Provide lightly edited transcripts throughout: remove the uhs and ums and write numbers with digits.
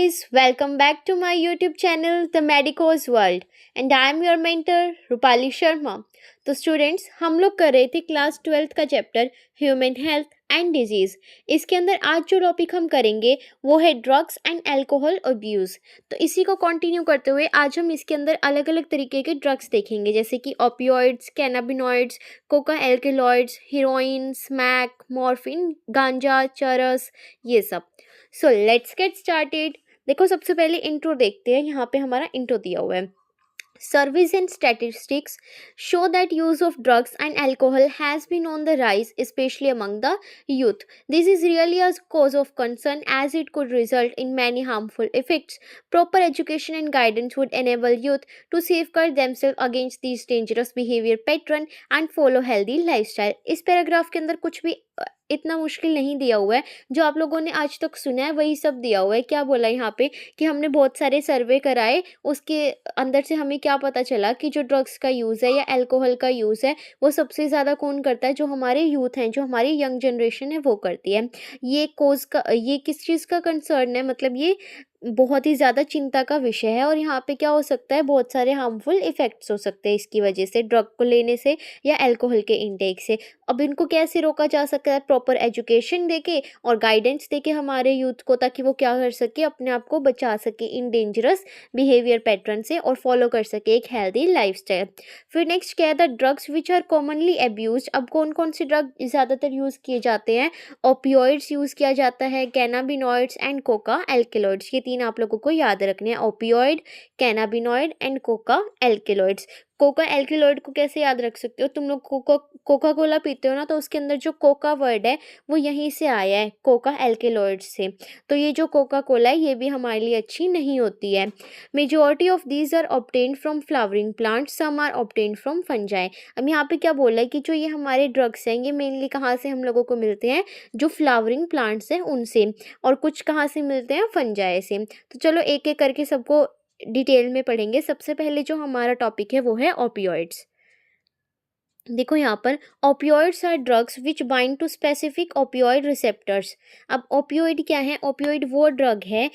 guys, welcome back to my YouTube channel The Medicos World and I am your mentor Rupali Sharma. तो students, हम लोग कर रहे थे क्लास 12th का chapter human health and disease. इसके अंदर आज जो टॉपिक हम करेंगे वो है ड्रग्स एंड अल्कोहल अब्यूज़। तो इसी को कंटिन्यू करते हुए आज हम इसके अंदर अलग अलग तरीके के ड्रग्स देखेंगे, जैसे कि opioids, cannabinoids, Coca alkaloids, heroine, smack, morphine, गांजा, चरस, ये सब। So let's get started. देखो, सबसे पहले इंट्रो देखते हैं। यहाँ पे हमारा इंट्रो दिया हुआ है। Surveys and statistics show that use of drugs and alcohol has been on the rise, especially among the youth. This is really a cause of concern as it could result in many harmful effects. Proper education and guidance would enable youth to safeguard themselves against these dangerous behavior pattern and follow healthy lifestyle. इस paragraph के अंदर कुछ भी इतना मुश्किल नहीं दिया हुआ है। जो आप लोगों ने आज तक सुना है वही सब दिया हुआ है। क्या बोला यहाँ पे कि हमने बहुत सारे सर्वे कराए, उसके अंदर से हमें क्या पता चला कि जो ड्रग्स का यूज़ है या अल्कोहल का यूज़ है वो सबसे ज़्यादा कौन करता है? जो हमारे यूथ हैं, जो हमारी यंग जनरेशन है वो करती है। ये किस चीज़ का कंसर्न है? मतलब ये बहुत ही ज़्यादा चिंता का विषय है और यहाँ पे क्या हो सकता है, बहुत सारे हार्मफुल इफ़ेक्ट्स हो सकते हैं इसकी वजह से, ड्रग को लेने से या अल्कोहल के इंटेक से। अब इनको कैसे रोका जा सकता है? प्रॉपर एजुकेशन देके और गाइडेंस देके हमारे यूथ को, ताकि वो क्या कर सके, अपने आप को बचा सके इन डेंजरस बिहेवियर पैटर्न से और फॉलो कर सके एक हेल्दी लाइफस्टाइल। फिर नेक्स्ट क्या है? The drugs which are commonly abuse. अब कौन कौन से ड्रग ज़्यादातर यूज़ किए जाते हैं? ओपियोइड्स यूज़ किया जाता है, कैनाबिनॉइड्स एंड कोका एल्केलॉइड्स। ये तीन आप लोगों को याद रखने हैं, opioid, cannabinoid and Coca alkaloids. Coca alkaloid को कैसे याद रख सकते हो? तुम लोग कोका कोला पीते हो ना, तो उसके अंदर जो कोका वर्ड है वो यहीं से आया है, कोका एल्केलॉइड से। तो ये जो कोका कोला है ये भी हमारे लिए अच्छी नहीं होती है। Majority of these are obtained from flowering plants, some are obtained from fungi. अब यहाँ पे क्या बोला है कि जो ये हमारे ड्रग्स हैं ये मेनली कहाँ से हम लोगों को मिलते हैं? जो फ्लावरिंग प्लांट्स हैं उनसे, और कुछ कहाँ से मिलते हैं? फंजाई से। तो चलो एक एक करके सबको डिटेल में पढ़ेंगे। सबसे पहले जो हमारा टॉपिक है वो है ओपियोइड्स। देखो यहाँ पर, opioids are drugs which bind to specific opioid receptors. अब ओपियोइड क्या है? ओपियोइड वो ड्रग है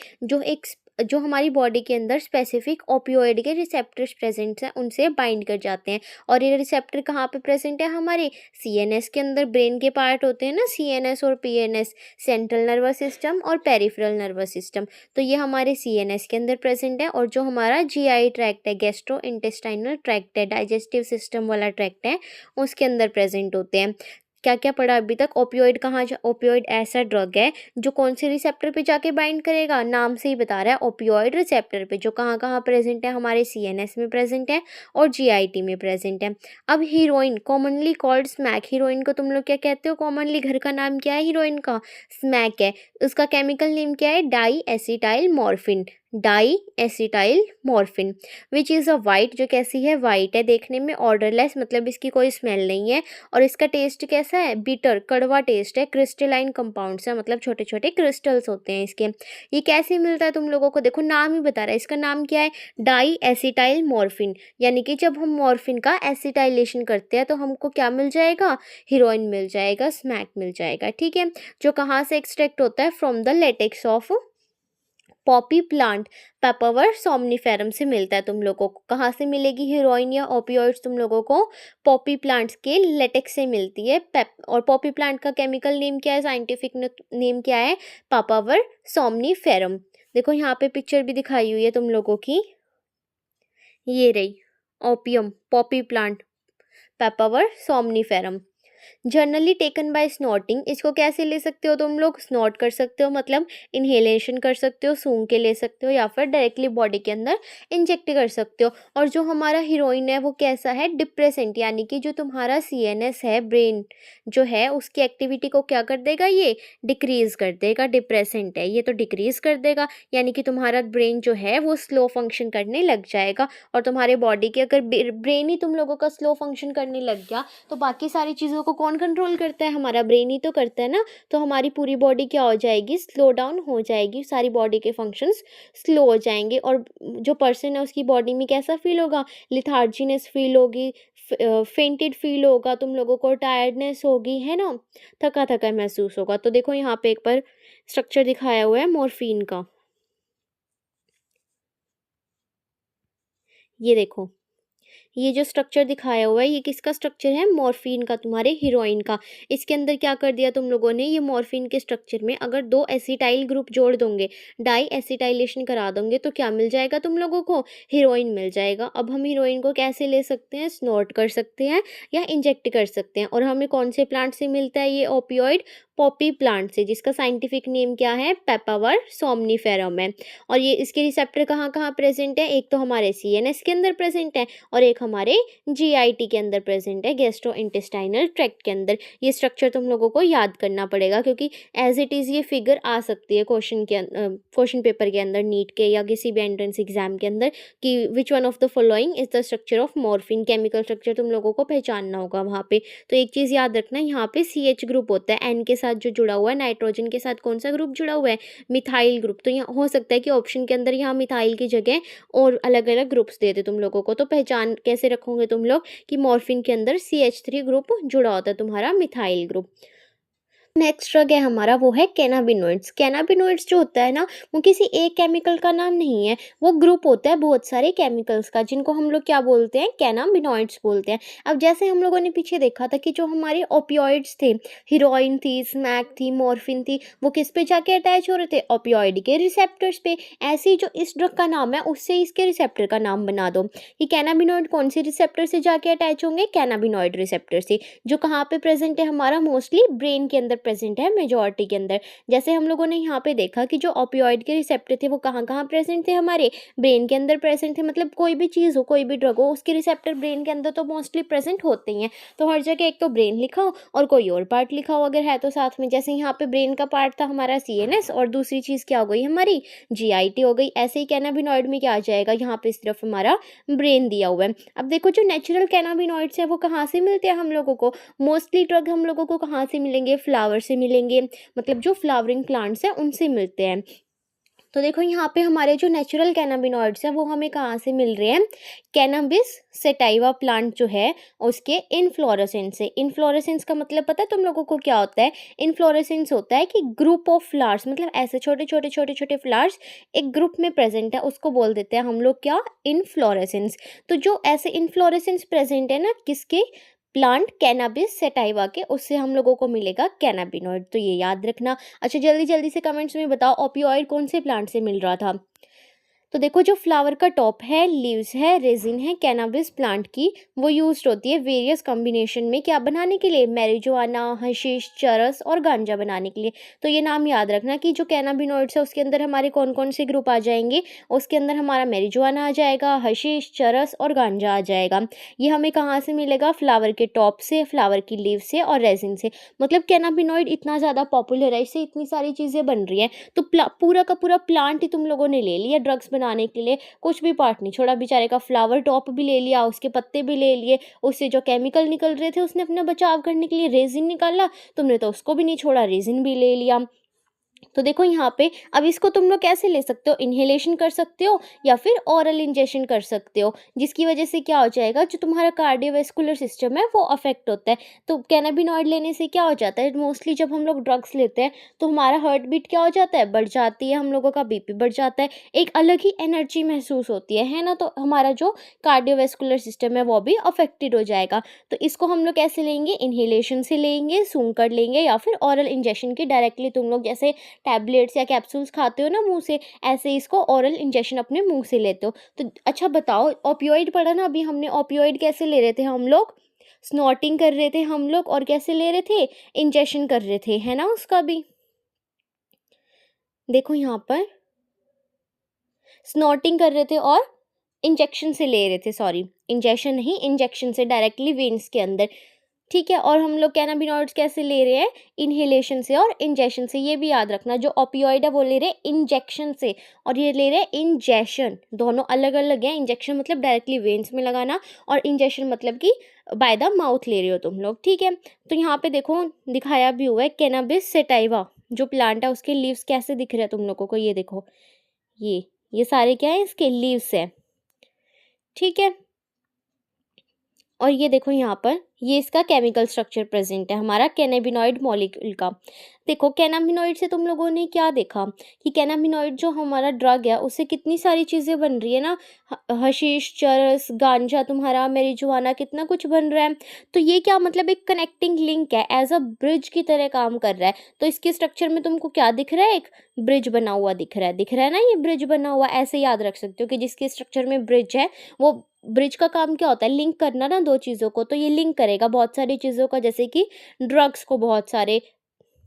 जो हमारी बॉडी के अंदर स्पेसिफिक ओपियोइड के रिसेप्टर्स प्रेजेंट हैं उनसे बाइंड कर जाते हैं। और ये रिसेप्टर कहाँ पे प्रेजेंट है? हमारे सीएनएस के अंदर। ब्रेन के पार्ट होते हैं ना सीएनएस और पीएनएस, सेंट्रल नर्वस सिस्टम और पेरिफेरल नर्वस सिस्टम। तो ये हमारे सीएनएस के अंदर प्रेजेंट है। और जो हमारा जीआई ट्रैक्ट है, गैस्ट्रो इंटेस्टाइनल ट्रैक्ट है, डाइजेस्टिव सिस्टम वाला ट्रैक्ट है, उसके अंदर प्रेजेंट होते हैं। क्या क्या पढ़ा अभी तक? ओपियोइड ऐसा ड्रग है जो कौन से रिसेप्टर पे जाके बाइंड करेगा? नाम से ही बता रहा है, ओपियोइड रिसेप्टर पे, जो कहाँ कहाँ प्रेजेंट है? हमारे सीएनएस में प्रेजेंट है और जीआईटी में प्रेजेंट है। अब heroine, commonly called smack. Heroine को तुम लोग क्या कहते हो कॉमनली? घर का नाम क्या है हीरोइन का? स्मैक है। उसका केमिकल नेम क्या है? Di acetyl morphine. Di acetyl morphine which is a white, जो कैसी है? वाइट है, देखने में ऑर्डरलेस, मतलब इसकी कोई स्मेल नहीं है। और इसका टेस्ट कैसा है? बिटर, कड़वा टेस्ट है। क्रिस्टलाइन कंपाउंड्स है, मतलब छोटे छोटे क्रिस्टल्स होते हैं इसके। ये कैसे मिलता है तुम लोगों को? देखो नाम ही बता रहा है, इसका नाम क्या है? Di acetyl morphine. यानी कि जब हम मॉर्फिन का एसिटाइलेशन करते हैं तो हमको क्या मिल जाएगा? हीरोइन मिल जाएगा, स्मैक मिल जाएगा। ठीक है, जो कहाँ से एक्सट्रैक्ट होता है? From the latex of poppy plant, papaver somniferum से मिलता है तुम लोगों को। कहाँ से मिलेगी हीरोइन या ओपियोइड्स तुम लोगों को? पॉपी प्लांट्स के लेटेक्स से मिलती है। और पॉपी प्लांट का केमिकल नेम क्या है? साइंटिफिक नेम क्या है? पेपावर सोमनिफेरम। देखो यहाँ पे पिक्चर भी दिखाई हुई है तुम लोगों की, ये रही opium, poppy plant, papaver somniferum. Generally taken by snorting. इसको कैसे ले सकते हो तुम लोग? स्नॉट कर सकते हो, मतलब इनहेलेशन कर सकते हो, सूंघ के ले सकते हो, या फिर डायरेक्टली बॉडी के अंदर इंजेक्ट कर सकते हो। और जो हमारा हीरोइन है वो कैसा है? डिप्रेसेंट, यानी कि जो तुम्हारा सीएनएस है, ब्रेन जो है, उसकी एक्टिविटी को क्या कर देगा? ये डिक्रीज कर देगा। डिप्रेसेंट है ये तो डिक्रीज कर देगा, यानी कि तुम्हारा ब्रेन जो है वो स्लो फंक्शन करने लग जाएगा। और तुम्हारे बॉडी के अगर ब्रेन ही तुम लोगों का स्लो फंक्शन करने लग गया तो बाकी सारी चीज़ों को कौन कंट्रोल करता है? हमारा ब्रेन ही तो करता है ना। तो हमारी पूरी बॉडी क्या हो जाएगी? स्लो डाउन हो जाएगी, सारी बॉडी के फंक्शंस स्लो हो जाएंगे। और जो पर्सन है उसकी बॉडी में कैसा फील होगा? लिथार्जीनेस फील होगी, फेंटेड फील होगा, तुम लोगों को टायर्डनेस होगी, है ना, थका थका महसूस होगा। तो देखो यहाँ पे एक बार स्ट्रक्चर दिखाया हुआ है मॉर्फिन का। ये देखो, ये जो स्ट्रक्चर दिखाया हुआ है ये किसका स्ट्रक्चर है, मॉर्फिन का, तुम्हारे हीरोइन का। इसके अंदर क्या कर दिया तुम लोगों ने, ये मॉर्फिन के स्ट्रक्चर में अगर दो एसिटाइल ग्रुप जोड़ दोगे, डाई एसिटाइलेशन करा दोगे, तो क्या मिल जाएगा तुम लोगों को, हीरोइन मिल जाएगा। अब हम हीरोइन को कैसे ले सकते हैं, स्नॉट कर सकते हैं या इंजेक्ट कर सकते हैं। और हमें कौन से प्लांट से मिलता है ये ओपियोइड, पॉपी प्लांट से, जिसका साइंटिफिक नेम क्या है, पेपावर सोमनीफेरम है। और ये इसके रिसेप्टर कहाँ कहाँ प्रेजेंट है, एक तो हमारे सीएनएस के अंदर प्रेजेंट है और एक हमारे जीआईटी के अंदर प्रेजेंट है, गैस्ट्रो इंटेस्टाइनल ट्रैक्ट के अंदर। ये स्ट्रक्चर तुम लोगों को याद करना पड़ेगा, क्योंकि एज इट इज़ ये फिगर आ सकती है क्वेश्चन पेपर के अंदर, नीट के या किसी भी एंट्रेंस एग्जाम के अंदर, कि which one of the following is the structure of morphine. Chemical structure तुम लोगों को पहचानना होगा वहाँ पे। तो एक चीज़ याद रखना, यहाँ पे CH ग्रुप होता है, एन के साथ जो जुड़ा हुआ है, नाइट्रोजन के साथ कौन सा ग्रुप जुड़ा हुआ है, मिथाइल ग्रुप। तो यहाँ हो सकता है कि ऑप्शन के अंदर यहाँ मिथाइल की जगह और अलग अलग ग्रुप्स दे दे तुम लोगों को। तो पहचान कैसे रखोगे तुम लोग कि मॉर्फिन के अंदर CH3 ग्रुप जुड़ा होता है, तुम्हारा मिथाइल ग्रुप। नेक्स्ट ड्रग है हमारा, वो है कैनाबिनोइड्स। कैनाबिनोइड्स जो होता है ना, वो किसी एक केमिकल का नाम नहीं है, वो ग्रुप होता है बहुत सारे केमिकल्स का, जिनको हम लोग क्या बोलते हैं, कैनाबिनोइड्स बोलते हैं। अब जैसे हम लोगों ने पीछे देखा था कि जो हमारे ओपियोइड्स थे, हीरोइन थी, स्मैक थी, मॉर्फिन थी, वो किस पे जाके अटैच हो रहे थे, ओपियोइड के रिसेप्टर्स पे। ऐसे ही जो इस ड्रग का नाम है, उससे इसके रिसेप्टर का नाम बना दो कि कैनाबिनोइड कौन से रिसेप्टर से जाके अटैच होंगे, कैनाबिनोइड रिसेप्टर से, जो कहाँ पे प्रेजेंट है, हमारा मोस्टली ब्रेन के अंदर प्रेजेंट है, मेजॉरिटी के अंदर। जैसे हम लोगों ने यहाँ पे देखा कि जो ओपियोइड के रिसेप्टर थे वो कहाँ कहाँ प्रेजेंट थे, हमारे ब्रेन के अंदर प्रेजेंट थे। मतलब कोई भी चीज़ हो, कोई भी ड्रग हो, उसके रिसेप्टर ब्रेन के अंदर तो मोस्टली प्रेजेंट होते ही हैं। तो हर जगह एक तो ब्रेन लिखा हो और कोई और पार्ट लिखा हो अगर है तो साथ में। जैसे यहाँ पे ब्रेन का पार्ट था हमारा CNS, और दूसरी चीज़ क्या हो गई हमारी, GIT हो गई। ऐसे ही कैनाबिनॉइड में क्या आ जाएगा, यहाँ पे सिर्फ हमारा ब्रेन दिया हुआ है। अब देखो, जो नेचुरल कैनाबिनॉइड्स है वो कहाँ से मिलते हैं हम लोगों को, मोस्टली ड्रग हम लोगों को कहाँ से मिलेंगे, फ्लावर से मिलेंगे, मतलब जो फ्लावरिंग प्लांट्स हैं उनसे मिलते हैं। तो देखो यहाँ पे हमारे जो नेचुरल कैनाबिनॉइड्स हैं वो हमें कहाँ से मिल रहे हैं, कैनबिस सेटाइवा प्लांट जो है उसके इनफ्लोरेसेंस से। इनफ्लोरेसेंस का मतलब पता है तुम लोगों को क्या होता है, इनफ्लोरेसेंस होता है कि ग्रुप ऑफ फ्लावर्स, मतलब ऐसे छोटे छोटे छोटे छोटे फ्लावर्स एक ग्रुप में प्रेजेंट है, उसको बोल देते हैं हम लोग क्या, इनफ्लोरेसेंस। तो जो ऐसे इनफ्लोरेसेंस प्रेजेंट है ना, किसके, प्लांट कैनाबिस सेटाइवा के, उससे हम लोगों को मिलेगा कैनाबिनॉइड। तो ये याद रखना। अच्छा, जल्दी जल्दी से कमेंट्स में बताओ ओपियोइड कौन से प्लांट से मिल रहा था। तो देखो, जो फ्लावर का टॉप है, लीव्स है, रेजिन है कैनाबिस प्लांट की, वो यूज्ड होती है वेरियस कॉम्बिनेशन में, क्या बनाने के लिए, मैरिजुआना, हशीश, चरस और गांजा बनाने के लिए। तो ये नाम याद रखना कि जो कैनाबिनॉइड्स है उसके अंदर हमारे कौन कौन से ग्रुप आ जाएंगे, उसके अंदर हमारा मैरिजुआना आ जाएगा, हशीश, चरस और गांजा आ जाएगा। ये हमें कहाँ से मिलेगा, फ्लावर के टॉप से, फ्लावर की लीव से और रेजिन से। मतलब कैनाबिनॉइड इतना ज़्यादा पॉपुलर है, इससे इतनी सारी चीज़ें बन रही हैं। तो पूरा का पूरा प्लांट ही तुम लोगों ने ले लिया ड्रग्स बनाने के लिए, कुछ भी पार्ट नहीं छोड़ा। बेचारे का फ्लावर टॉप भी ले लिया, उसके पत्ते भी ले लिए, उससे जो केमिकल निकल रहे थे उसने अपना बचाव करने के लिए रेजिन निकाला, तुमने तो उसको भी नहीं छोड़ा, रेजिन भी ले लिया। तो देखो यहाँ पे, अब इसको तुम लोग कैसे ले सकते हो, इन्हेलेशन कर सकते हो या फिर ऑरल इंजेक्शन कर सकते हो, जिसकी वजह से क्या हो जाएगा, जो तुम्हारा कार्डियोवैस्कुलर सिस्टम है वो अफेक्ट होता है। तो कैनाबिनॉइड लेने से क्या हो जाता है, मोस्टली जब हम लोग ड्रग्स लेते हैं तो हमारा हार्ट बीट क्या हो जाता है, बढ़ जाती है, हम लोगों का BP बढ़ जाता है, एक अलग ही एनर्जी महसूस होती है ना। तो हमारा जो कार्डियोवैस्कुलर सिस्टम है वो भी अफेक्टेड हो जाएगा। तो इसको हम लोग कैसे लेंगे, इन्हेलेशन से लेंगे, सूंघ कर लेंगे, या फिर ऑरल इंजेक्शन की डायरेक्टली तुम लोग जैसे टैबलेट्स या कैप्सूल्स खाते हो ना मुंह से, ऐसे इसको ऑरल इंजेक्शन अपने मुंह से लेते हो। तो अच्छा बताओ, ओपियोइड पढ़ा ना अभी हमने, ओपियोइड कैसे ले रहे थे हम लोग, स्नॉटिंग कर रहे थे हम लोग, और कैसे ले रहे थे, इंजेक्शन कर रहे थे, है ना। उसका भी देखो यहाँ पर, स्नॉटिंग कर रहे थे और इंजेक्शन से ले रहे थे, सॉरी इंजेक्शन नहीं, इंजेक्शन से डायरेक्टली वेन्स के अंदर, ठीक है। और हम लोग कैनाबिनॉइड्स कैसे ले रहे हैं, इन्हेलेशन से और इंजेक्शन से। ये भी याद रखना, जो ओपियोइड है वो ले रहे हैं इंजेक्शन से और ये ले रहे हैं इंजेक्शन, दोनों अलग अलग हैं। इंजेक्शन मतलब डायरेक्टली वेन्स में लगाना, और इंजेक्शन मतलब कि बाय द माउथ ले रहे हो तुम लोग, ठीक है। तो यहाँ पे देखो दिखाया भी हुआ है, कैनाबिस सेटाइवा जो प्लांट है उसके लीव्स कैसे दिख रहे हैं तुम लोगों को, ये देखो, ये सारे क्या है, इसके लीव्स है, ठीक है। और ये देखो यहाँ पर ये इसका केमिकल स्ट्रक्चर प्रेजेंट है हमारा कैनाबिनॉइड मॉलिक्यूल का। देखो कैनाबिनॉइड से तुम लोगों ने क्या देखा कि कैनाबिनॉइड जो हमारा ड्रग है उससे कितनी सारी चीज़ें बन रही है ना, हशीश, चरस, गांजा, तुम्हारा marijuana, कितना कुछ बन रहा है। तो ये क्या मतलब एक कनेक्टिंग लिंक है, एज अ ब्रिज की तरह काम कर रहा है। तो इसके स्ट्रक्चर में तुमको क्या दिख रहा है, एक ब्रिज बना हुआ दिख रहा है ना, ये ब्रिज बना हुआ ऐसे याद रख सकते हो कि जिसके स्ट्रक्चर में ब्रिज है वो ब्रिज का काम क्या होता है, लिंक करना ना दो चीज़ों को। तो ये लिंक करेगा बहुत सारी चीज़ों का, जैसे कि ड्रग्स को बहुत सारे।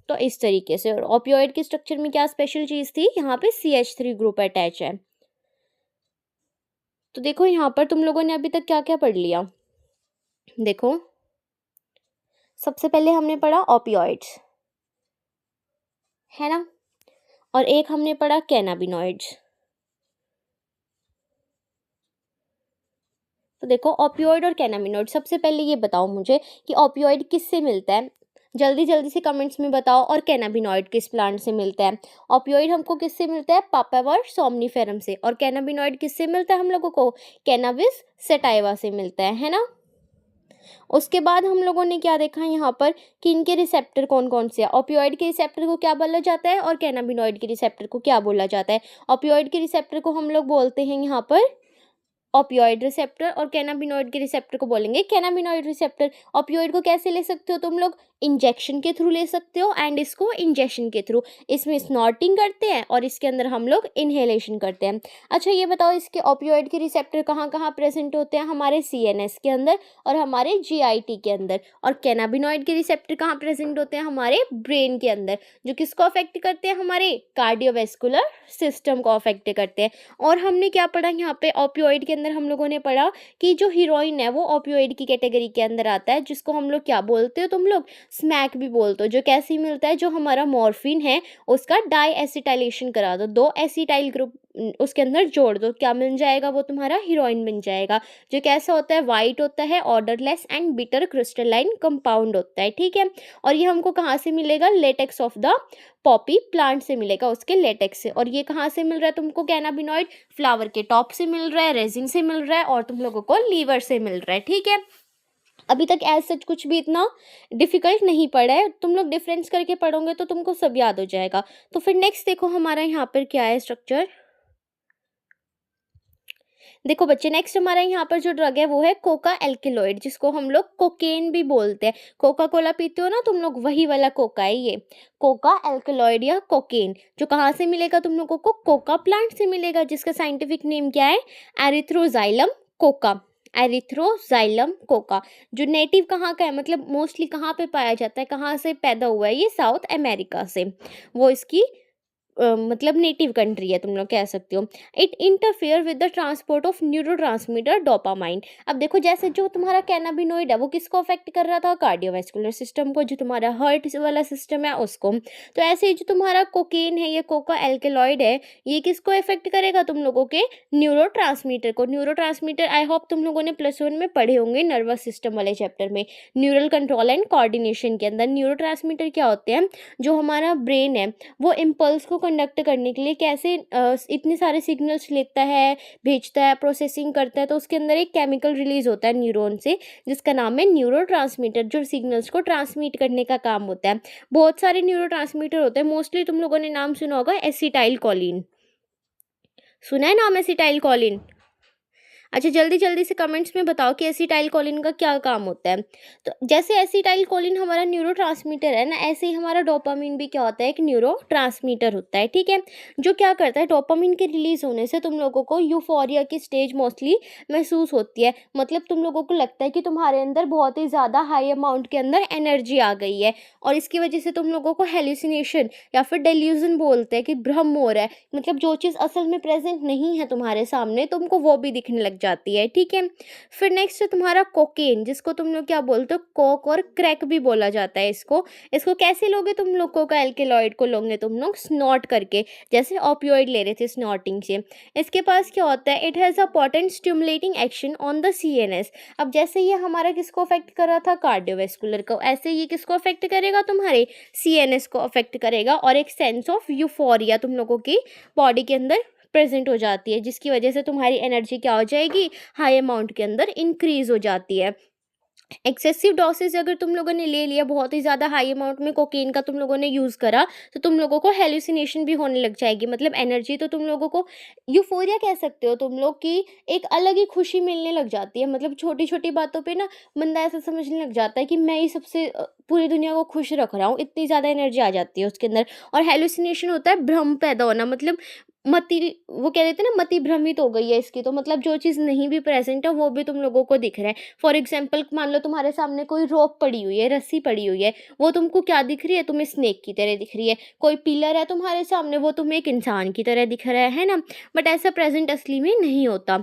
तो इस तरीके से। और ओपियोइड के स्ट्रक्चर में क्या स्पेशल चीज़ थी, यहाँ पे CH3 ग्रुप अटैच है। तो देखो यहाँ पर तुम लोगों ने अभी तक क्या क्या पढ़ लिया। देखो सबसे पहले हमने पढ़ा ओपियोइड्स, है ना, और एक हमने पढ़ा कैनाबिनॉइड्स। तो देखो ओपियोइड और कैनाबिनॉइड, सबसे पहले ये बताओ मुझे कि ओपियोइड किससे मिलता है, जल्दी जल्दी से कमेंट्स में बताओ। और कैनाबिनॉइड किस प्लांट से मिलता है। ओपियोइड हमको किससे मिलता है, पापावर सोमनीफेरम से। और कैनाबिनॉइड किससे मिलता है हम लोगों को, कैनाबिस सटाइवा से मिलता है ना। उसके बाद हम लोगों ने क्या देखा यहाँ पर कि इनके रिसेप्टर कौन कौन से हैं। ओपियोइड के रिसेप्टर को क्या बोला जाता है और कैनाबिनॉइड के रिसेप्टर को क्या बोला जाता है। ओपियोइड के रिसेप्टर को हम लोग बोलते हैं यहाँ पर ओपियोइड रिसेप्टर, और कैनाबिनॉइड के रिसेप्टर को बोलेंगे कैनाबिनॉइड रिसेप्टर। ओपियोइड को कैसे ले सकते हो तुम लोग, इंजेक्शन के थ्रू ले सकते हो, एंड इसको इंजेक्शन के थ्रू, इसमें स्नॉटिंग करते हैं और इसके अंदर हम लोग इनहेलेशन करते हैं। अच्छा ये बताओ इसके ओपियोइड के रिसेप्टर कहाँ कहाँ प्रेजेंट होते हैं, हमारे CNS के अंदर और हमारे GIT के अंदर। और कैनाबिनॉइड के रिसेप्टर कहाँ प्रेजेंट होते हैं, हमारे ब्रेन के अंदर, जो किसको अफेक्ट करते हैं, हमारे कार्डियोवेस्कुलर सिस्टम को अफेक्ट करते हैं। और हमने क्या पढ़ा यहाँ पे, ओपियोइड के अंदर हम लोगों ने पढ़ा कि जो हीरोइन है वो ओपियोइड की कैटेगरी के अंदर आता है, जिसको हम लोग क्या बोलते हो तुम लोग, स्मैक भी बोलते हो। जो कैसे मिलता है, जो हमारा मॉर्फिन है उसका डाई एसिटाइलेशन करा दो, 2 एसिटाइल ग्रुप उसके अंदर जोड़ दो, क्या मिल जाएगा, वो तुम्हारा हीरोइन बन जाएगा। जो कैसा होता है, वाइट होता है, odourless and bitter crystalline compound होता है, ठीक है। और ये हमको कहाँ से मिलेगा, latex of the Poppy plant से मिलेगा, उसके लेटेक्स से। और ये कहाँ से मिल रहा है तुमको कैनाबिनॉइड, फ्लावर के टॉप से मिल रहा है, रेजिन से मिल रहा है, और तुम लोगों को लीवर से मिल रहा है, ठीक है। अभी तक एज सच कुछ भी इतना डिफिकल्ट नहीं पड़ा है, तुम लोग डिफरेंस करके पढ़ोगे तो तुमको सब याद हो जाएगा। तो फिर नेक्स्ट देखो हमारा यहाँ पर क्या है स्ट्रक्चर। देखो बच्चे नेक्स्ट हमारा यहाँ पर जो ड्रग है वो है कोका एल्किलॉइड, जिसको हम लोग कोकेन भी बोलते हैं। कोका कोला पीते हो ना तुम लोग, वही वाला कोका है ये, कोका एल्किलॉइड या कोकेन। जो कहाँ से मिलेगा तुम लोगों को, कोका प्लांट से मिलेगा, जिसका साइंटिफिक नेम क्या है, एरिथ्रोजाइलम कोका। एरिथ्रोजाइलम कोका, जो नेटिव कहाँ का है, मतलब मोस्टली कहाँ पे पाया जाता है, कहाँ से पैदा हुआ है, ये साउथ अमेरिका से, वो इसकी मतलब नेटिव कंट्री है, तुम लोग कह सकते हो। It interfere with the transport of neurotransmitter dopamine. अब देखो जैसे जो तुम्हारा कैनाबिनोइड है वो किसको अफेक्ट कर रहा था, कार्डियोवैस्कुलर सिस्टम को, जो तुम्हारा हार्ट वाला सिस्टम है उसको। तो ऐसे ही जो तुम्हारा कोकेन है, ये कोका एल्केलॉइड है, ये किसको इफेक्ट करेगा, तुम लोगों के न्यूरोट्रांसमीटर को। न्यूरोट्रांसमीटर आई होप तुम लोगों ने +1 में पढ़े होंगे नर्वस सिस्टम वाले चैप्टर में, न्यूरल कंट्रोल एंड कोऑर्डिनेशन के अंदर। न्यूरोट्रांसमीटर क्या होते हैं, जो हमारा ब्रेन है वो इम्पल्स को कंडक्ट करने के लिए कैसे इतने सारे सिग्नल्स लेता है, भेजता है, प्रोसेसिंग करता है। तो उसके अंदर एक केमिकल रिलीज होता है न्यूरॉन से, जिसका नाम है न्यूरोट्रांसमीटर, जो सिग्नल्स को ट्रांसमिट करने का काम होता है। बहुत सारे न्यूरोट्रांसमीटर होते हैं, मोस्टली तुम लोगों ने नाम सुना होगा एसिटाइल कोलिन, सुना है नाम एसिटाइल कोलिन। अच्छा जल्दी जल्दी से कमेंट्स में बताओ कि एसिटाइल कोलिन का क्या काम होता है। तो जैसे एसिटाइल कोलिन हमारा न्यूरोट्रांसमीटर है ना, ऐसे ही हमारा डोपामिन भी क्या होता है, एक न्यूरोट्रांसमीटर होता है, ठीक है। जो क्या करता है, डोपामिन के रिलीज होने से तुम लोगों को यूफोरिया की स्टेज मोस्टली महसूस होती है। मतलब तुम लोगों को लगता है कि तुम्हारे अंदर बहुत ही ज़्यादा हाई अमाउंट के अंदर एनर्जी आ गई है, और इसकी वजह से तुम लोगों को हेल्यूसिनेशन या फिर डेल्यूजन बोलते हैं कि भ्रम हो रहा है। मतलब जो चीज़ असल में प्रेजेंट नहीं है तुम्हारे सामने, तुमको वो भी दिखने लग जाती है, ठीक है। फिर नेक्स्ट है तुम्हारा कोकेन, जिसको तुम लोग क्या बोलते हो, कोक और क्रैक भी बोला जाता है इसको। इसको कैसे लोगे तुम लोग, कोका एल्केलॉइड को लोगे तुम लोग स्नॉट करके, जैसे ओपियोइड ले रहे थे स्नॉटिंग से। इसके पास क्या होता है, it has a potent stimulating action on the CNS। अब जैसे ये हमारा किसको अफेक्ट कर रहा था, कार्डियोवेस्कुलर को, ऐसे ये किसको अफेक्ट करेगा, तुम्हारे CNS को अफेक्ट करेगा। और एक सेंस ऑफ यूफोरिया तुम लोगों की बॉडी के अंदर प्रेजेंट हो जाती है, जिसकी वजह से तुम्हारी एनर्जी क्या हो जाएगी, हाई अमाउंट के अंदर इंक्रीज हो जाती है। एक्सेसिव डोसेज अगर तुम लोगों ने ले लिया, बहुत ही ज़्यादा हाई अमाउंट में कोकेन का तुम लोगों ने यूज़ करा, तो तुम लोगों को हेलुसिनेशन भी होने लग जाएगी। मतलब एनर्जी तो तुम लोगों को यूफोरिया कह सकते हो तुम लोग कि एक अलग ही खुशी मिलने लग जाती है। मतलब छोटी छोटी बातों पे ना बंदा ऐसा समझने लग जाता है कि मैं ही सबसे पूरी दुनिया को खुश रख रहा हूँ, इतनी ज़्यादा एनर्जी आ जाती है उसके अंदर। और हेलुसिनेशन होता है भ्रम पैदा होना, मतलब मति, वो कह देते हैं ना, मति भ्रमित हो गई है इसकी, तो मतलब जो चीज़ नहीं भी प्रेजेंट है वो भी तुम लोगों को दिख रहा है। फॉर एग्जाम्पल मान लो तुम्हारे सामने कोई रोप पड़ी हुई है, रस्सी पड़ी हुई है, वो तुमको क्या दिख रही है, तुम्हें स्नेक की तरह दिख रही है। कोई पिलर है तुम्हारे सामने, वो तुम्हें एक इंसान की तरह दिख रहा है ना। बट ऐसा प्रेजेंट असली में नहीं होता।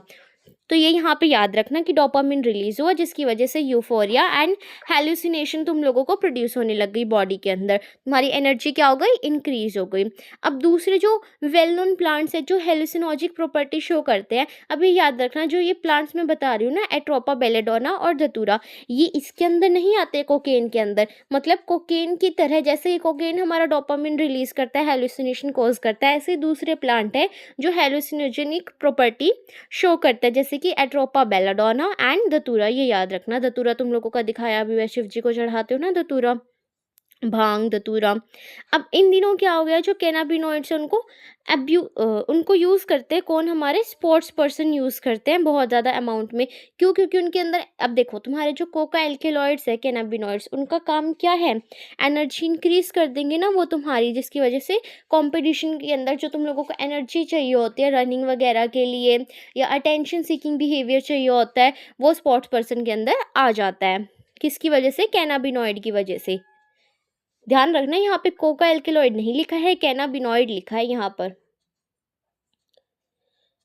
तो ये यहाँ पे याद रखना कि डोपामिन रिलीज हुआ, जिसकी वजह से यूफोरिया एंड हेलुसिनेशन तुम लोगों को प्रोड्यूस होने लग गई बॉडी के अंदर। तुम्हारी एनर्जी क्या हो गई, इंक्रीज हो गई। अब दूसरे जो वेल नोन प्लांट्स है जो हेलुसिनोजिक प्रॉपर्टी शो करते हैं, अभी याद रखना जो ये प्लांट्स मैं बता रही हूँ ना, एट्रोपा बेलेडोना और धतूरा, ये इसके अंदर नहीं आते कोकेन के अंदर। मतलब कोकेन की तरह, जैसे ये कोकेन हमारा डोपामिन रिलीज करता है, हेलुसिनेशन कॉज करता है, ऐसे दूसरे प्लांट है जो हेलुसिनोजेनिक प्रॉपर्टी शो करता है, जैसे कि एट्रोपा बेलाडोना एंड धतूरा। ये याद रखना, धतूरा तुम लोगों का दिखाया भी, वह शिव जी को चढ़ाते हो ना धतूरा, भांग धतूरा। अब इन दिनों क्या हो गया, जो कैनाबिनॉइड्स है उनको यूज़ करते हैं कौन, हमारे स्पोर्ट्स पर्सन यूज़ करते हैं बहुत ज़्यादा अमाउंट में। क्यों? क्योंकि उनके अंदर, अब देखो तुम्हारे जो कोका एल्केलॉइड्स है, कैनाबिनॉइड्स, उनका काम क्या है, एनर्जी इंक्रीज कर देंगे ना वो तुम्हारी, जिसकी वजह से कंपटीशन के अंदर जो तुम लोगों को एनर्जी चाहिए होती है रनिंग वगैरह के लिए, या अटेंशन सीकिंग बिहेवियर चाहिए होता है, वो स्पोर्ट्स पर्सन के अंदर आ जाता है। किसकी वजह से? कैनाबिनॉइड की वजह से। ध्यान रखना, यहाँ पे कोका एल्केलॉइड नहीं लिखा है, कैनाबिनॉइड लिखा है यहाँ पर।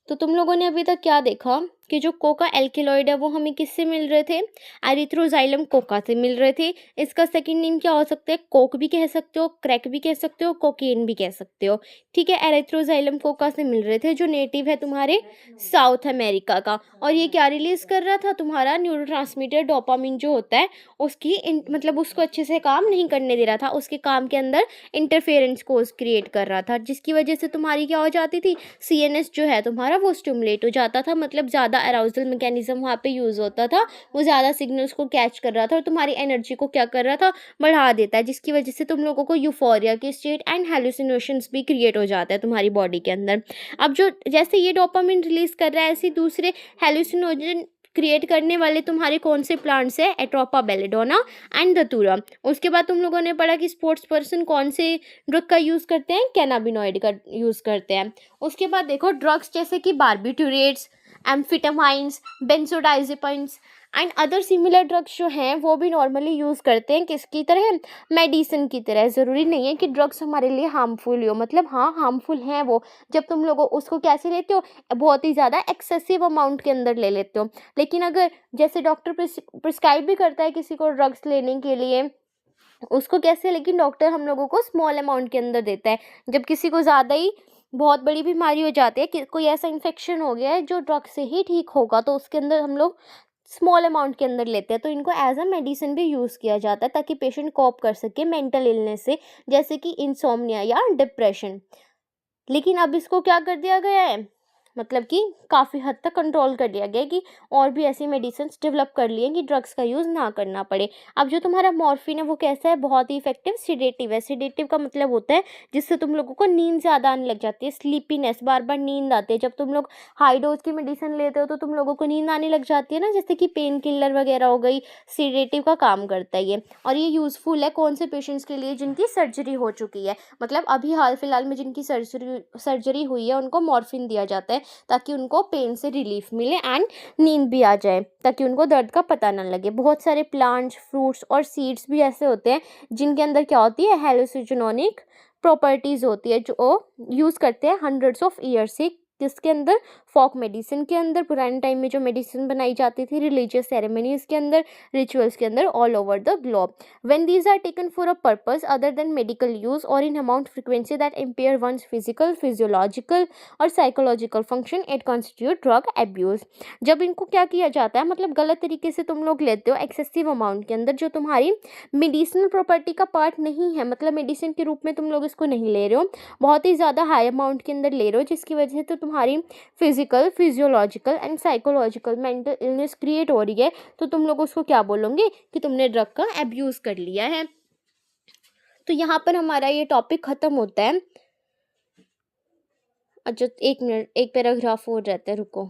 तो तुम लोगों ने अभी तक क्या देखा कि जो कोका एल्केलॉइड है वो हमें किससे मिल रहे थे, एरिथ्रोजाइलम कोका से मिल रहे थे। इसका सेकंड नेम क्या हो सकता है, कोक भी कह सकते हो, क्रैक भी कह सकते हो, कोकेन भी कह सकते हो। ठीक है, एरिथ्रोजाइलम कोका से मिल रहे थे, जो नेटिव है तुम्हारे साउथ अमेरिका का। और ये क्या रिलीज कर रहा था, तुम्हारा न्यूरोट्रांसमीटर डोपामिन जो होता है उसकी मतलब उसको अच्छे से काम नहीं करने दे रहा था, उसके काम के अंदर इंटरफेरेंस कोज क्रिएट कर रहा था, जिसकी वजह से तुम्हारी क्या हो जाती थी, सीएनएस जो है तुम्हारा वो स्टिमुलेट हो जाता था। मतलब ज़्यादा अराउजल मैकेनिज्म वहाँ पे यूज़ होता था, वो ज़्यादा सिग्नल्स को कैच कर रहा था और तुम्हारी एनर्जी को क्या कर रहा था, बढ़ा देता है, जिसकी वजह से तुम लोगों को यूफोरिया की स्टेट एंड हेलुसिनेशंस भी क्रिएट हो जाता है तुम्हारी बॉडी के अंदर। अब जो जैसे ये डोपामिन रिलीज कर रहा है, ऐसे दूसरे हेलुसिनोजन क्रिएट करने वाले तुम्हारे कौन से प्लांट्स है, एट्रोपा बेलेडोना एंड धतूरा। उसके बाद तुम लोगों ने पढ़ा कि स्पोर्ट्स पर्सन कौन से ड्रग का यूज़ करते हैं, कैनाबिनॉइड का यूज़ करते हैं। उसके बाद देखो ड्रग्स जैसे कि barbiturates, amphetamines, benzodiazepines and other similar drugs जो हैं वो भी नॉर्मली यूज़ करते हैं किसकी तरह, मेडिसिन की तरह। ज़रूरी नहीं है कि ड्रग्स हमारे लिए हार्मफुल हो, मतलब हाँ हार्मफुल हैं वो, जब तुम लोग उसको कैसे लेते हो, बहुत ही ज़्यादा एक्सेसिव अमाउंट के अंदर ले लेते हो। लेकिन अगर जैसे डॉक्टर प्रिस्क्राइब भी करता है किसी को ड्रग्स लेने के लिए, उसको कैसे, लेकिन डॉक्टर हम लोगों को स्मॉल अमाउंट के अंदर देता है। जब किसी को ज़्यादा ही बहुत बड़ी बीमारी हो जाती है कि कोई ऐसा इन्फेक्शन हो गया है जो ड्रग से ही ठीक होगा, तो उसके अंदर हम लोग स्मॉल अमाउंट के अंदर लेते हैं। तो इनको एज अ मेडिसिन भी यूज़ किया जाता है ताकि पेशेंट कोप कर सके मेंटल इलनेस से, जैसे कि इंसोम्निया या डिप्रेशन। लेकिन अब इसको क्या कर दिया गया है, मतलब कि काफ़ी हद तक कंट्रोल कर लिया गया है कि और भी ऐसी मेडिसिन डेवलप कर लिए कि ड्रग्स का यूज़ ना करना पड़े। अब जो तुम्हारा मॉर्फिन है वो कैसा है, बहुत ही इफेक्टिव सिडेटिव है। सिडेटिव का मतलब होता है जिससे तुम लोगों को नींद ज़्यादा आने लग जाती है, स्लीपीनेस, बार बार नींद आती है। जब तुम लोग हाई डोज की मेडिसिन लेते हो तो तुम लोगों को नींद आने लग जाती है ना, जैसे कि पेन किलर वगैरह हो गई, सिडेटिव का काम करता है ये। और ये यूज़फुल है कौन से पेशेंट्स के लिए, जिनकी सर्जरी हो चुकी है। मतलब अभी हाल फिलहाल में जिनकी सर्जरी हुई है उनको मॉर्फिन दिया जाता है ताकि उनको पेन से रिलीफ मिले एंड नींद भी आ जाए, ताकि उनको दर्द का पता ना लगे। बहुत सारे प्लांट्स, फ्रूट्स और सीड्स भी ऐसे होते हैं जिनके अंदर क्या होती है, हेलुसिनोजेनिक प्रॉपर्टीज़ होती है, जो यूज़ करते हैं हंड्रेड्स ऑफ ईयर से। किसके अंदर, फोक मेडिसिन के अंदर, पुराने टाइम में जो मेडिसिन बनाई जाती थी रिलीजियस सेरेमनीज के अंदर, रिचुअल्स के अंदर, all over the globe. When these are taken for a purpose other than medical use और in amount frequency that impair one's physical, physiological और psychological function, it constitute drug abuse. जब इनको क्या किया जाता है, मतलब गलत तरीके से तुम लोग लेते हो एक्सेसिव अमाउंट के अंदर, जो तुम्हारी मेडिसिनल प्रॉपर्टी का पार्ट नहीं है, मतलब मेडिसिन के रूप में तुम लोग इसको नहीं ले रहे हो, बहुत ही ज़्यादा हाई अमाउंट के अंदर ले रहे हो, जिसकी वजह से तो तुम्हारी physical, physiological and psychological mental illness create हो रही है, तो तुम लोग उसको क्या बोलोगे कि तुमने ड्रग का एब्यूज़ कर लिया है। तो यहाँ पर हमारा ये टॉपिक ख़त्म होता है। अच्छा, 1 मिनट, एक पैराग्राफ और रहता है, रुको,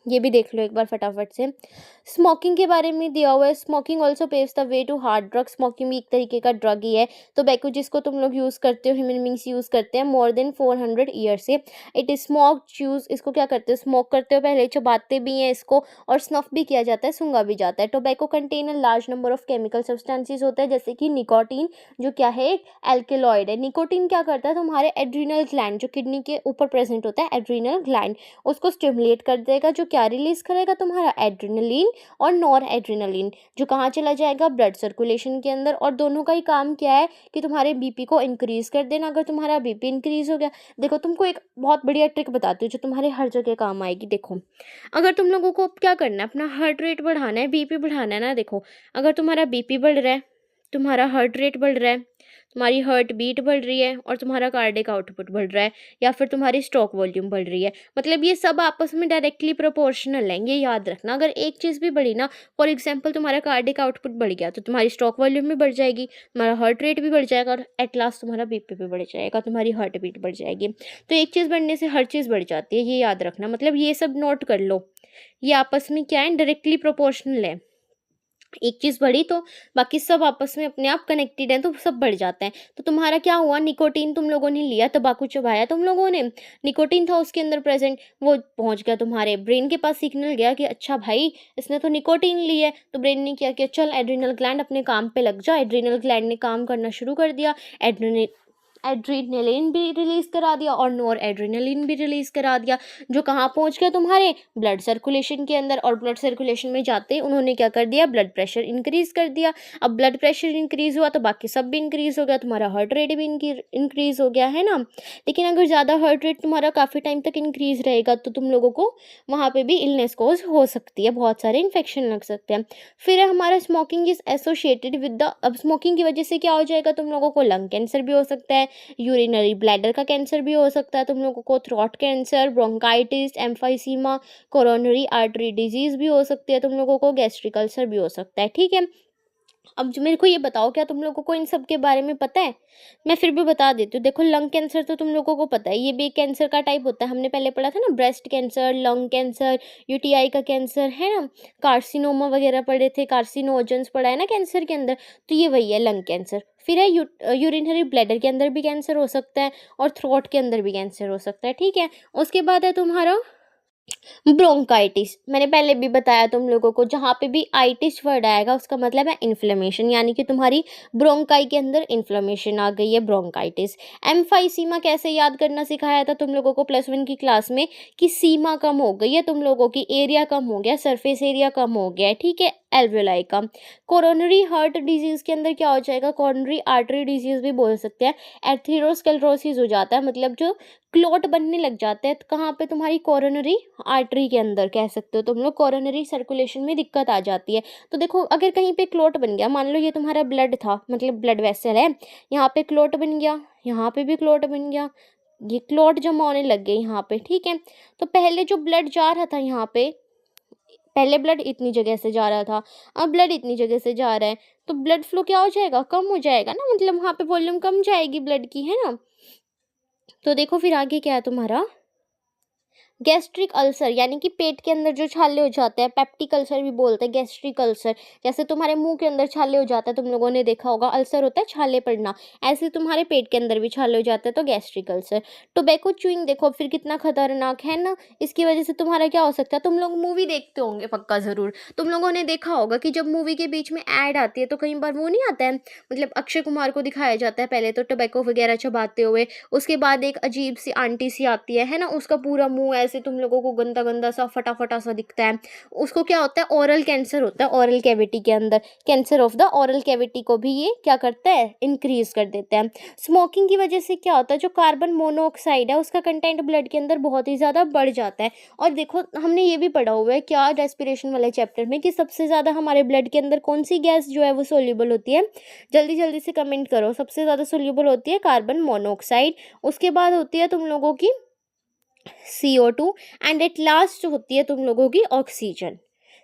ये भी देख लो एक बार फटाफट से। स्मोकिंग के बारे में दिया हुआ है, smoking also paves the way to hard drug. Smoking भी एक तरीके का ड्रग ही है। टोबैको जिसको तुम लोग यूज़ करते हो, ह्यूमन बींग्स यूज़ करते हैं मोर देन 400 ईयर से। इट इज स्मोक च्यूज, इसको क्या करते हो, स्मोक करते हो, पहले चबाते भी हैं इसको, और स्नफ भी किया जाता है, सूंघा भी जाता है। Tobacco contain a large number of chemical substances होता है, जैसे कि निकोटीन, जो क्या है, एक एल्केलॉइड है। निकोटीन क्या करता है, तुम्हारे एड्रीनल ग्लैंड, जो किडनी के ऊपर प्रेजेंट होता है एड्रीनल ग्लैंड, उसको स्टिमुलेट कर देगा, जो क्या रिलीज करेगा, तुम्हारा एड्रेनलिन और नॉर एड्रेनलिन, जो कहाँ चला जाएगा, ब्लड सर्कुलेशन के अंदर। और दोनों का ही काम क्या है कि तुम्हारे बीपी को इंक्रीज कर देना। अगर तुम्हारा बीपी इंक्रीज हो गया, देखो तुमको एक बहुत बढ़िया ट्रिक बताती हूँ जो तुम्हारे हर जगह काम आएगी। देखो, अगर तुम लोगों को क्या करना है, अपना हार्ट रेट बढ़ाना है, बीपी बढ़ाना है ना, देखो अगर तुम्हारा बीपी बढ़ रहा है, तुम्हारा हार्ट रेट बढ़ रहा है, तुम्हारी हार्ट बीट बढ़ रही है, और तुम्हारा कार्डिक आउटपुट बढ़ रहा है, या फिर तुम्हारी स्ट्रोक वॉल्यूम बढ़ रही है, मतलब ये सब आपस में डायरेक्टली प्रोपोर्शनल है। ये याद रखना, अगर एक चीज़ भी बढ़ी ना, फॉर एग्जांपल तुम्हारा कार्डिक आउटपुट बढ़ गया, तो तुम्हारी स्ट्रोक वॉल्यूम भी बढ़ जाएगी, तुम्हारा हार्ट रेट भी बढ़ जाएगा, और एट लास्ट तुम्हारा बीपी भी बढ़ जाएगा, तुम्हारी हार्ट बीट बढ़ जाएगी। तो एक चीज़ बढ़ने से हर चीज़ बढ़ जाती है, ये याद रखना। मतलब ये सब नोट कर लो, ये आपस में क्या है, डायरेक्टली प्रोपोर्शनल है। एक चीज़ बढ़ी तो बाकी सब आपस में अपने आप कनेक्टेड हैं, तो सब बढ़ जाते हैं। तो तुम्हारा क्या हुआ, निकोटीन तुम लोगों ने लिया, तंबाकू चबाया तुम लोगों ने, निकोटीन था उसके अंदर प्रेजेंट, वो पहुंच गया तुम्हारे ब्रेन के पास, सिग्नल गया कि अच्छा भाई इसने तो निकोटीन ली है। तो ब्रेन ने क्या किया, चल एड्रिनल ग्लैंड अपने काम पे लग जा। एड्रिनल ग्लैंड ने काम करना शुरू कर दिया, एड्रेनलिन भी रिलीज करा दिया और नॉर एड्रेनलिन भी रिलीज करा दिया, जो कहाँ पहुंच गया, तुम्हारे ब्लड सर्कुलेशन के अंदर। और ब्लड सर्कुलेशन में जाते ही उन्होंने क्या कर दिया, ब्लड प्रेशर इंक्रीज कर दिया। अब ब्लड प्रेशर इंक्रीज हुआ तो बाकी सब भी इंक्रीज हो गया, तुम्हारा हार्ट रेट भी इंक्रीज हो गया, है ना। लेकिन अगर ज़्यादा हार्ट रेट तुम्हारा काफ़ी टाइम तक इंक्रीज रहेगा, तो तुम लोगों को वहाँ पे भी इलनेस कोज हो सकती है, बहुत सारे इन्फेक्शन लग सकते हैं। फिर हमारा smoking is associated with the, अब स्मोकिंग की वजह से क्या हो जाएगा, तुम लोगों को लंग कैंसर भी हो सकता है, यूरिनरी ब्लैडर का कैंसर भी हो सकता है तुम लोगों को, throat cancer, bronchitis, emphysema, coronary artery disease भी हो सकती है तुम लोगों को, गैस्ट्रिक अल्सर भी हो सकता है, ठीक है। अब जो मेरे को ये बताओ, क्या तुम लोगों को इन सब के बारे में पता है? मैं फिर भी बता देती हूँ। देखो, लंग कैंसर तो तुम लोगों को पता है, ये भी एक कैंसर का टाइप होता है, हमने पहले पढ़ा था ना, breast cancer, lung cancer, UTI का कैंसर, है ना, कार्सिनोमा वगैरह पढ़े थे, कार्सिनोजेंस पढ़ा है ना कैंसर के अंदर, तो ये वही है लंग कैंसर। फिर है यूरिनरी ब्लैडर के अंदर भी कैंसर हो सकता है, और थ्रोट के अंदर भी कैंसर हो सकता है, ठीक है। उसके बाद है तुम्हारा ब्रोंकाइटिस, मैंने पहले भी बताया तुम लोगों को, जहाँ पे भी आइटिस वर्ड आएगा उसका मतलब है इन्फ्लेमेशन, यानी कि तुम्हारी ब्रोंकाई के अंदर इन्फ्लेमेशन आ गई है, ब्रोंकाइटिस। एम्फाइसीमा कैसे याद करना सिखाया था तुम लोगों को +1 की क्लास में, कि सीमा कम हो गई है तुम लोगों की, एरिया कम हो गया, सरफेस एरिया कम हो गया है, ठीक है, एल्वेलाई का। कोरोनरी हार्ट डिजीज के अंदर क्या हो जाएगा, कोरोनरी आर्टरी डिजीज भी बोल सकते हैं, एथेरोस्क्लेरोसिस हो जाता है, मतलब जो क्लॉट बनने लग जाते हैं, कहाँ पे, तुम्हारी कोरोनरी आर्टरी के अंदर, कह सकते हो तुम लोग, कोरोनरी सर्कुलेशन में दिक्कत आ जाती है। तो देखो, अगर कहीं पे क्लॉट बन गया, मान लो ये तुम्हारा ब्लड था, मतलब ब्लड वेसल है, यहाँ पे क्लॉट बन गया, यहाँ पे भी क्लॉट बन गया, ये क्लॉट जमा होने लग गए यहाँ पे, ठीक है। तो पहले जो ब्लड जा रहा था यहाँ पे, पहले ब्लड इतनी जगह से जा रहा था, अब ब्लड इतनी जगह से जा रहा है, तो ब्लड फ्लो क्या हो जाएगा, कम हो जाएगा ना, मतलब वहाँ पे वॉल्यूम कम जाएगी ब्लड की, है ना। तो देखो फिर आगे क्या है तुम्हारा, गैस्ट्रिक अल्सर, यानी कि पेट के अंदर जो छाले हो जाते हैं, पेप्टिक अल्सर भी बोलते हैं, गैस्ट्रिक अल्सर, जैसे तुम्हारे मुंह के अंदर छाले हो जाता है, तुम लोगों ने देखा होगा, अल्सर होता है छाले पड़ना, ऐसे तुम्हारे पेट के अंदर भी छाले हो जाते हैं, तो गैस्ट्रिक अल्सर। टोबैको च्यूइंग देखो फिर कितना खतरनाक है ना, इसकी वजह से तुम्हारा क्या हो सकता है, तुम लोग मूवी देखते होंगे पक्का ज़रूर, तुम लोगों ने देखा होगा कि जब मूवी के बीच में ऐड आती है तो कई बार वो नहीं आता है, मतलब अक्षय कुमार को दिखाया जाता है पहले तो टोबैको वगैरह चबाते हुए, उसके बाद एक अजीब सी आंटी सी आती है ना, उसका पूरा मुंह ऐसे तुम लोगों को गंदा गंदा सा फटा फटा सा दिखता है, उसको क्या होता है, ओरल कैंसर होता है, ओरल कैविटी के अंदर, cancer of the oral cavity को भी ये क्या करता है, इंक्रीज कर देता है। स्मोकिंग की वजह से क्या होता है, जो कार्बन मोनोऑक्साइड है उसका कंटेंट ब्लड के अंदर बहुत ही ज़्यादा बढ़ जाता है। और देखो, हमने ये भी पढ़ा हुआ है क्या, रेस्पिरेशन वाले चैप्टर में, कि सबसे ज़्यादा हमारे ब्लड के अंदर कौन सी गैस जो है वो सोल्यूबल होती है, जल्दी जल्दी से कमेंट करो, सबसे ज़्यादा सोल्यूबल होती है कार्बन मोनोऑक्साइड, उसके बाद होती है तुम लोगों की CO2 एंड एट लास्ट होती है तुम लोगों की ऑक्सीजन।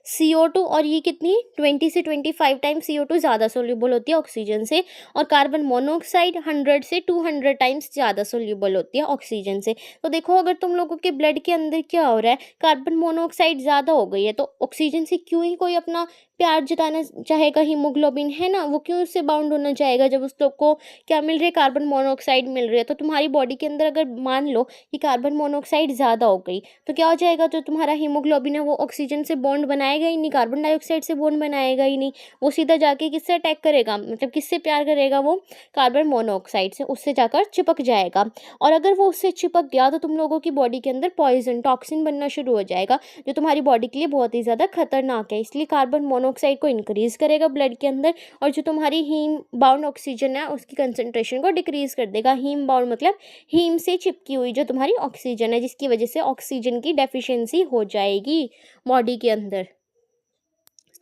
CO2 और ये कितनी 20 से 25 टाइम्स CO2 ज़्यादा सोल्यूबल होती है ऑक्सीजन से, और कार्बन मोनोऑक्साइड 100 से 200 टाइम्स ज़्यादा सोल्यूबल होती है ऑक्सीजन से। तो देखो अगर तुम लोगों के ब्लड के अंदर क्या हो रहा है, कार्बन मोनोऑक्साइड ज़्यादा हो गई है, तो ऑक्सीजन से क्यों ही कोई अपना प्यार जताना चाहेगा, हीमोग्लोबिन है ना, वो क्यों उससे बाउंड होना चाहेगा जब उस लोग को क्या मिल रही है, कार्बन मोनोऑक्साइड मिल रही है। तो तुम्हारी बॉडी के अंदर अगर मान लो कि कार्बन मोनोऑक्साइड ज़्यादा हो गई, तो क्या हो जाएगा, जो तुम्हारा हीमोग्लोबिन है वो ऑक्सीजन से बॉन्ड बनाएगा ही नहीं, कार्बन डाइऑक्साइड से बॉन्ड बनाएगा ही नहीं, वो सीधा जाके किससे अटैक करेगा, मतलब किससे प्यार करेगा, वो कार्बन मोनोऑक्साइड से, उससे जाकर चिपक जाएगा। और अगर वो उससे चिपक गया तो तुम लोगों की बॉडी के अंदर पॉइजन टॉक्सिन बनना शुरू हो जाएगा, जो तुम्हारी बॉडी के लिए बहुत ही ज़्यादा खतरनाक है। इसलिए कार्बन मोनोऑक्साइड को इंक्रीज करेगा ब्लड के अंदर, और जो तुम्हारी हीम बाउंड ऑक्सीजन है उसकी कंसंट्रेशन को डिक्रीज कर देगा। हीम बाउंड मतलब हीम से चिपकी हुई जो तुम्हारी ऑक्सीजन है, जिसकी वजह से ऑक्सीजन की डेफिशिएंसी हो जाएगी बॉडी के अंदर।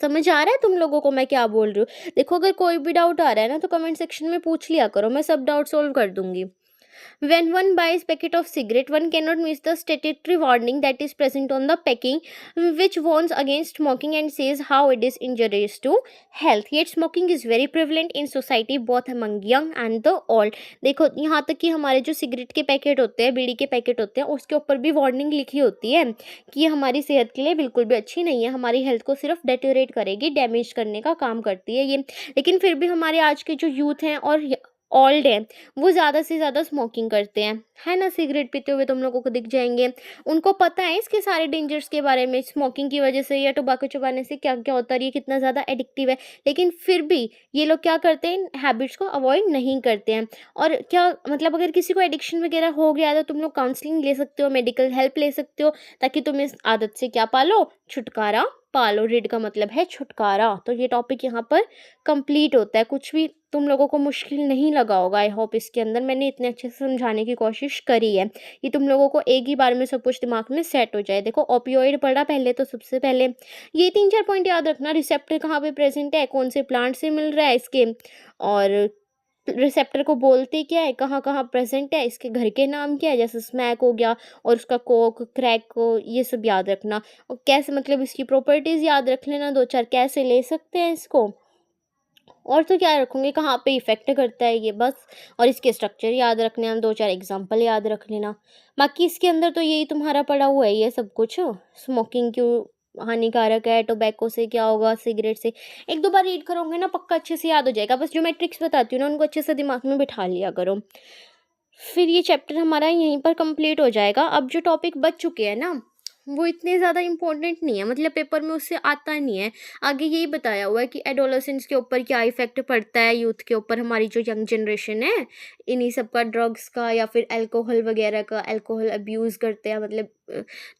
समझ आ रहा है तुम लोगों को मैं क्या बोल रही हूँ? देखो अगर कोई भी डाउट आ रहा है ना तो कमेंट सेक्शन में पूछ लिया करो, मैं सब डाउट सोल्व कर दूंगी। When one buys packet of cigarette, one cannot miss the statutory warning that is present on the packing, which warns against smoking and says how it is injurious to health. Yet smoking is very prevalent in society, both among young and the old. देखो यहाँ तक कि हमारे जो cigarette के packet होते हैं, बीड़ी के पैकेट होते हैं, उसके ऊपर भी वार्निंग लिखी होती है कि ये हमारी सेहत के लिए बिल्कुल भी अच्छी नहीं है, हमारी हेल्थ को सिर्फ डेटोरेट करेगी, डैमेज करने का काम करती है ये। लेकिन फिर भी हमारे आज के जो यूथ हैं और ओल्ड हैं, वो ज़्यादा से ज़्यादा स्मोकिंग करते हैं, है ना, सिगरेट पीते हुए तुम लोगों को दिख जाएंगे। उनको पता है इसके सारे डेंजर्स के बारे में, स्मोकिंग की वजह से या टोबैको चबाने से क्या क्या होता है, ये कितना ज़्यादा एडिक्टिव है, लेकिन फिर भी ये लोग क्या करते हैं, इन हैबिट्स को अवॉइड नहीं करते हैं। और क्या मतलब अगर किसी को एडिक्शन वगैरह हो गया है तो तुम लोग काउंसलिंग ले सकते हो, मेडिकल हेल्प ले सकते हो, ताकि तुम इस आदत से क्या पालो, छुटकारा पालो। रिड का मतलब है छुटकारा। तो ये टॉपिक यहाँ पर कंप्लीट होता है। कुछ भी तुम लोगों को मुश्किल नहीं लगा होगा, आई होप इसके अंदर मैंने इतने अच्छे से समझाने की कोशिश करी है कि तुम लोगों को एक ही बार में सब कुछ दिमाग में सेट हो जाए। देखो ओपियोइड पढ़ा पहले, तो सबसे पहले ये 3-4 पॉइंट याद रखना। रिसेप्टर कहाँ पे प्रेजेंट है, कौन से प्लांट से मिल रहा है इसके, और रिसेप्टर को बोलते क्या है, कहाँ कहाँ प्रेजेंट है, इसके घर के नाम क्या है, जैसे स्मैक हो गया और उसका कोक, क्रैक को, ये सब याद रखना। और कैसे मतलब इसकी प्रॉपर्टीज़ याद रख लेना, 2-4 कैसे ले सकते हैं इसको, और तो क्या रखूँगी, कहाँ पे इफ़ेक्ट करता है ये, बस। और इसके स्ट्रक्चर याद रखने हैं, 2-4 एग्जांपल याद रख लेना। बाकी इसके अंदर तो यही तुम्हारा पड़ा हुआ है ये सब कुछ। स्मोकिंग क्यों हानिकारक है, टोबैको से क्या होगा, सिगरेट से, 1-2 बार रीड करोगे ना पक्का अच्छे से याद हो जाएगा। बस जो मैं ट्रिक्स बताती हूँ ना उनको अच्छे से दिमाग में बिठा लिया करो। फिर ये चैप्टर हमारा यहीं पर कंप्लीट हो जाएगा। अब जो टॉपिक बच चुके हैं ना वो इतने ज़्यादा इम्पोर्टेंट नहीं है, मतलब पेपर में उससे आता नहीं है। आगे यही बताया हुआ है कि एडोलसेंस के ऊपर क्या इफेक्ट पड़ता है, यूथ के ऊपर, हमारी जो यंग जनरेशन है इन्हीं सब का, ड्रग्स का या फिर अल्कोहल वगैरह का, अल्कोहल अब्यूज़ करते हैं मतलब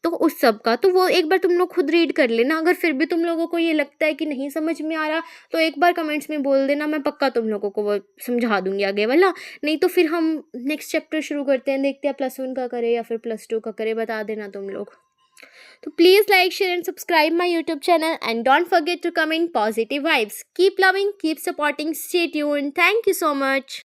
तो उस सब का। तो वो एक बार तुम लोग खुद रीड कर लेना। अगर फिर भी तुम लोगों को ये लगता है कि नहीं समझ में आ रहा तो एक बार कमेंट्स में बोल देना, मैं पक्का तुम लोगों को वो समझा दूंगी आगे वाला। नहीं तो फिर हम नेक्स्ट चैप्टर शुरू करते हैं, देखते हैं +1 का करें या फिर +2 का करें, बता देना तुम लोग। So please like, share and subscribe my YouTube channel, and don't forget to comment positive vibes. Keep loving, keep supporting, stay tuned. Thank you so much.